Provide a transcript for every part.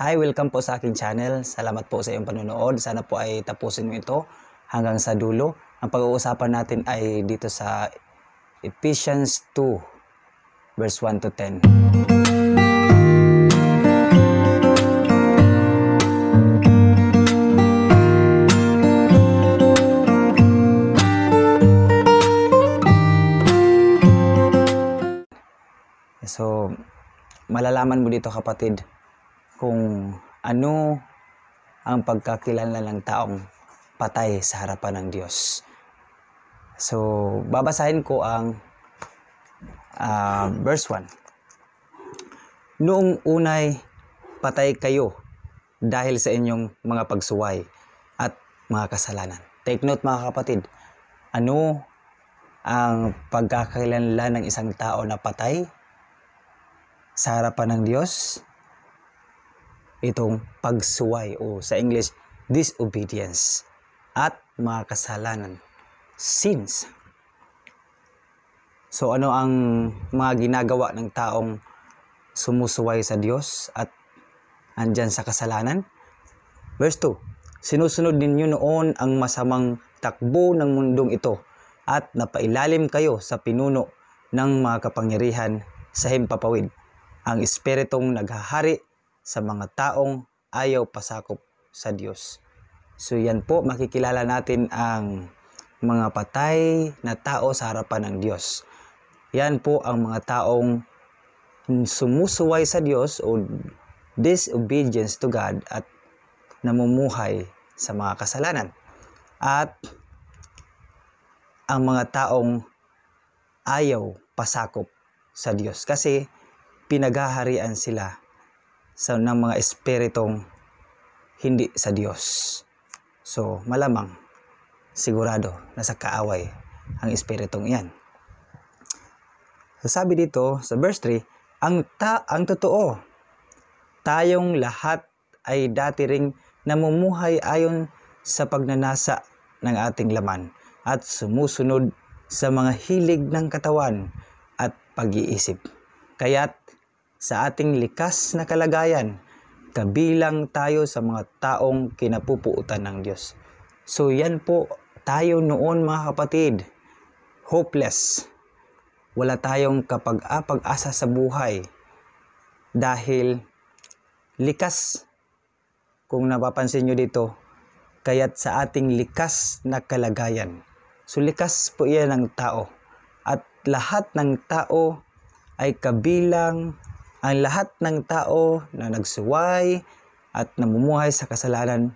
Hi, welcome po sa aking channel. Salamat po sa iyong panonood. Sana po ay tapusin mo ito hanggang sa dulo. Ang pag-uusapan natin ay dito sa Ephesians 2, verse 1 to 10. So, malalaman mo dito kapatid kung ano ang pagkakilala ng taong patay sa harapan ng Diyos. So, babasahin ko ang verse 1. Noong unay patay kayo dahil sa inyong mga pagsuway at mga kasalanan. Take note mga kapatid, ano ang pagkakilala ng isang tao na patay sa harapan ng Diyos? Itong pagsuway o sa English, disobedience at mga kasalanan, sins. So ano ang mga ginagawa ng taong sumusuway sa Diyos at andyan sa kasalanan? Verse 2, sinusunod ninyo noon ang masamang takbo ng mundong ito at napailalim kayo sa pinuno ng mga kapangyarihan sa himpapawid, ang espiritong naghahari sa mga taong ayaw pasakop sa Diyos. So yan po, makikilala natin ang mga patay na tao sa harapan ng Diyos. Yan po ang mga taong sumusuway sa Diyos o disobedience to God at namumuhay sa mga kasalanan. At ang mga taong ayaw pasakop sa Diyos kasi pinaghaharian sila ng mga espiritong hindi sa Diyos. So, malamang, sigurado, nasa kaaway ang espiritong iyan. So, sabi dito sa verse 3, ang totoo, tayong lahat ay dati ring namumuhay ayon sa pagnanasa ng ating laman at sumusunod sa mga hilig ng katawan at pag-iisip. Kaya't sa ating likas na kalagayan, kabilang tayo sa mga taong kinapupuutan ng Diyos. So yan po tayo noon mga kapatid, hopeless. Wala tayong pag-asa sa buhay dahil likas. Kung napapansin nyo dito, kaya't sa ating likas na kalagayan. So likas po iyan ng tao. At lahat ng tao ay kabilang, ang lahat ng tao na nagsuway at namumuhay sa kasalanan,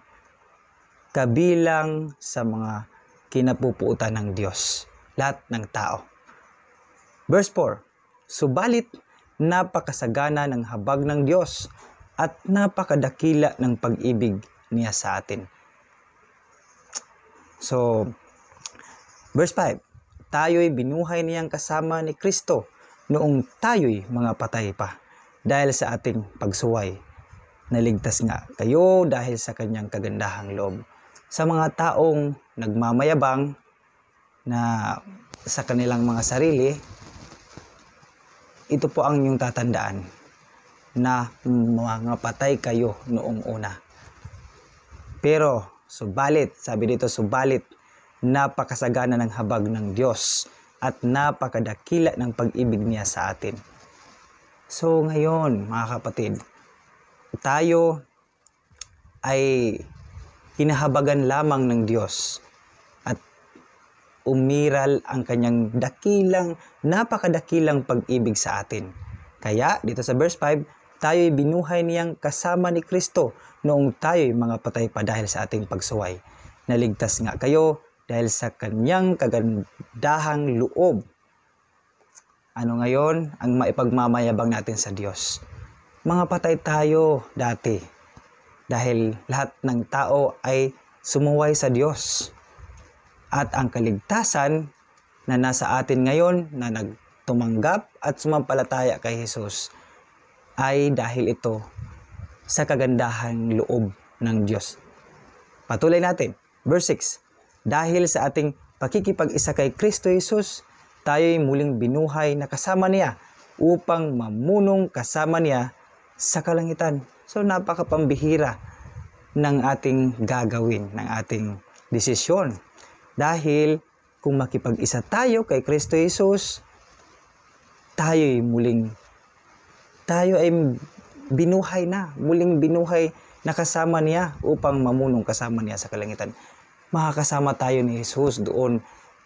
kabilang sa mga kinapupuutan ng Diyos. Lahat ng tao. Verse 4, subalit napakasagana ng habag ng Diyos at napakadakila ng pag-ibig niya sa atin. So, verse 5, tayo'y binuhay niyang kasama ni Kristo noong tayo'y mga patay pa dahil sa ating pagsuway. Naligtas nga kayo dahil sa kanyang kagandahang loob. Sa mga taong nagmamayabang na sa kanilang mga sarili, ito po ang inyong tatandaan na mga patay kayo noong una. Pero, subalit, sabi dito, subalit, napakasagana ng habag ng Diyos at napakadakila ng pag-ibig niya sa atin. So ngayon mga kapatid, tayo ay hinahabagan lamang ng Diyos at umiral ang kanyang napakadakilang pag-ibig sa atin. Kaya dito sa verse 5, tayo'y binuhay niyang kasama ni Kristo noong tayo'y mga patay pa dahil sa ating pagsuway. Naligtas nga kayo dahil sa kanyang kagandahang loob. Ano ngayon ang maipagmamayabang natin sa Diyos? Mga patay tayo dati dahil lahat ng tao ay sumuway sa Diyos. At ang kaligtasan na nasa atin ngayon na nagtumanggap at sumampalataya kay Jesus ay dahil ito sa kagandahang loob ng Diyos. Patuloy natin. Verse 6, dahil sa ating pakikipag-isa kay Kristo Jesus, tayo'y muling binuhay na kasama niya upang mamunong kasama niya sa kalangitan. So napakapambihira ng ating gagawin, ng ating desisyon. Dahil kung makipag-isa tayo kay Kristo Jesus, tayo ay binuhay na, muling binuhay na kasama niya upang mamunong kasama niya sa kalangitan. Makakasama tayo ni Jesus doon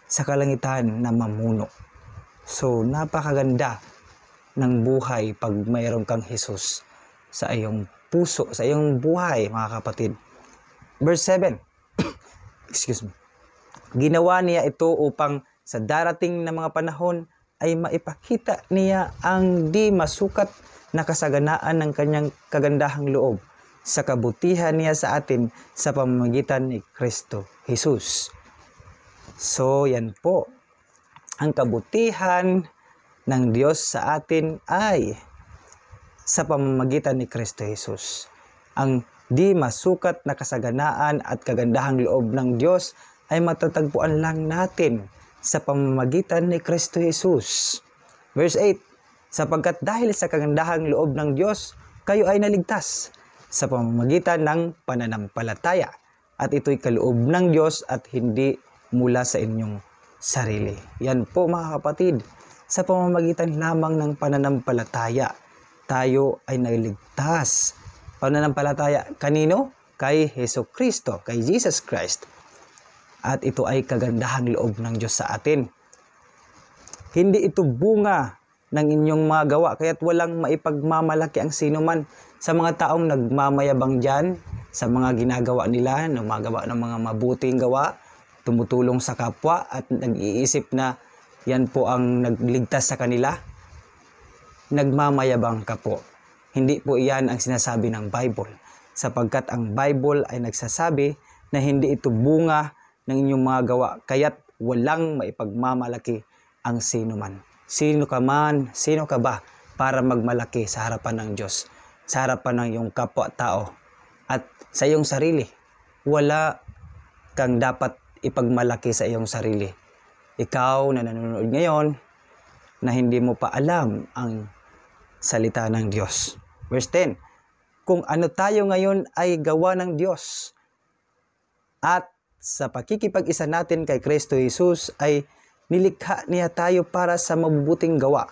sa kalangitan na mamuno. So, napakaganda ng buhay pag mayroon kang Jesus sa iyong puso, sa iyong buhay, mga kapatid. Verse 7. Excuse me. Ginawa niya ito upang sa darating na mga panahon ay maipakita niya ang di masukat na kasaganaan ng kanyang kagandahang loob sa kabutihan niya sa atin sa pamamagitan ni Kristo Jesus. So, yan po. Ang kabutihan ng Diyos sa atin ay sa pamamagitan ni Kristo Jesus. Ang di masukat na kasaganaan at kagandahang loob ng Diyos ay matatagpuan lang natin sa pamamagitan ni Kristo Jesus. Verse 8. Sapagkat dahil sa kagandahang loob ng Diyos, kayo ay naligtas sa pamamagitan ng pananampalataya. At ito'y kaloob ng Diyos at hindi mula sa inyong sarili. Yan po mga kapatid, sa pamamagitan lamang ng pananampalataya, tayo ay naligtas. Pananampalataya kanino? Kay Jesucristo, kay Jesus Christ. At ito ay kagandahang loob ng Diyos sa atin. Hindi ito bunga ng inyong mga gawa, kaya't walang maipagmamalaki ang sino man sa mga taong nagmamayabang dyan, sa mga ginagawa nila, gumagawa ng mga mabuting gawa, tumutulong sa kapwa at nag-iisip na yan po ang nagligtas sa kanila. Nagmamayabang ka po. Hindi po iyan ang sinasabi ng Bible, sapagkat ang Bible ay nagsasabi na hindi ito bunga ng inyong mga gawa, kaya't walang maipagmamalaki ang sino man. Sino ka man, sino ka ba para magmalaki sa harapan ng Diyos, sa harapan ng iyong kapwa-tao at sa iyong sarili? Wala kang dapat ipagmalaki sa iyong sarili. Ikaw na nanonood ngayon na hindi mo pa alam ang salita ng Diyos. Verse 10. Kung ano tayo ngayon ay gawa ng Diyos at sa pakikipag-isa natin kay Kristo Jesus ay nilikha niya tayo para sa mabubuting gawa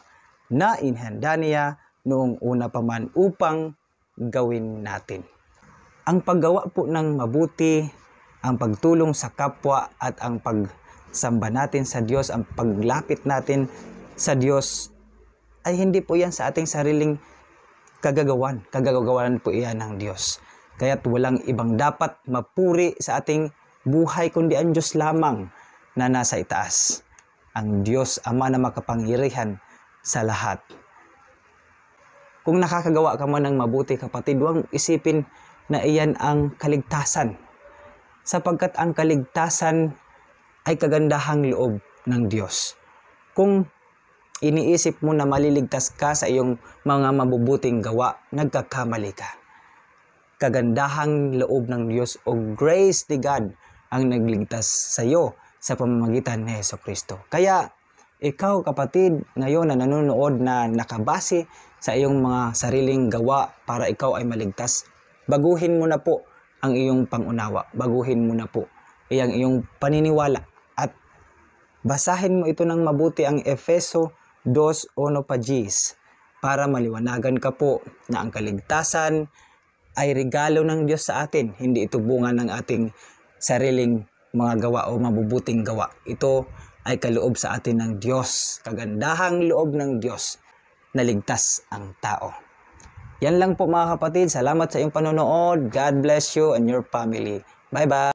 na inihanda niya noong una pa man upang gawin natin. Ang paggawa po ng mabuti, ang pagtulong sa kapwa at ang pagsamba natin sa Diyos, ang paglapit natin sa Diyos ay hindi po yan sa ating sariling kagagawan. Kagagawan po iyan ng Diyos. Kaya't walang ibang dapat mapuri sa ating buhay kundi ang Diyos lamang na nasa itaas. Ang Diyos Ama na makapangyarihan sa lahat. Kung nakakagawa ka man ng mabuti, kapatid, huwag isipin na iyan ang kaligtasan. Sapagkat ang kaligtasan ay kagandahang loob ng Diyos. Kung iniisip mo na maliligtas ka sa iyong mga mabubuting gawa, nagkakamali ka. Kagandahang loob ng Diyos o grace ni God ang nagligtas sa iyo sa pamamagitan ni Jesucristo. Kaya, ikaw kapatid, ngayon na nanonood na nakabase sa iyong mga sariling gawa para ikaw ay maligtas, baguhin mo na po ang iyong pangunawa. Baguhin mo na po iyong paniniwala. At basahin mo ito ng mabuti ang Efeso 2:1 para maliwanagan ka po na ang kaligtasan ay regalo ng Diyos sa atin. Hindi ito bunga ng ating sariling mga gawa o mabubuting gawa. Ito ay kaloob sa atin ng Diyos. Kagandahang loob ng Diyos na ligtas ang tao. Yan lang po mga kapatid. Salamat sa iyong panonood. God bless you and your family. Bye-bye.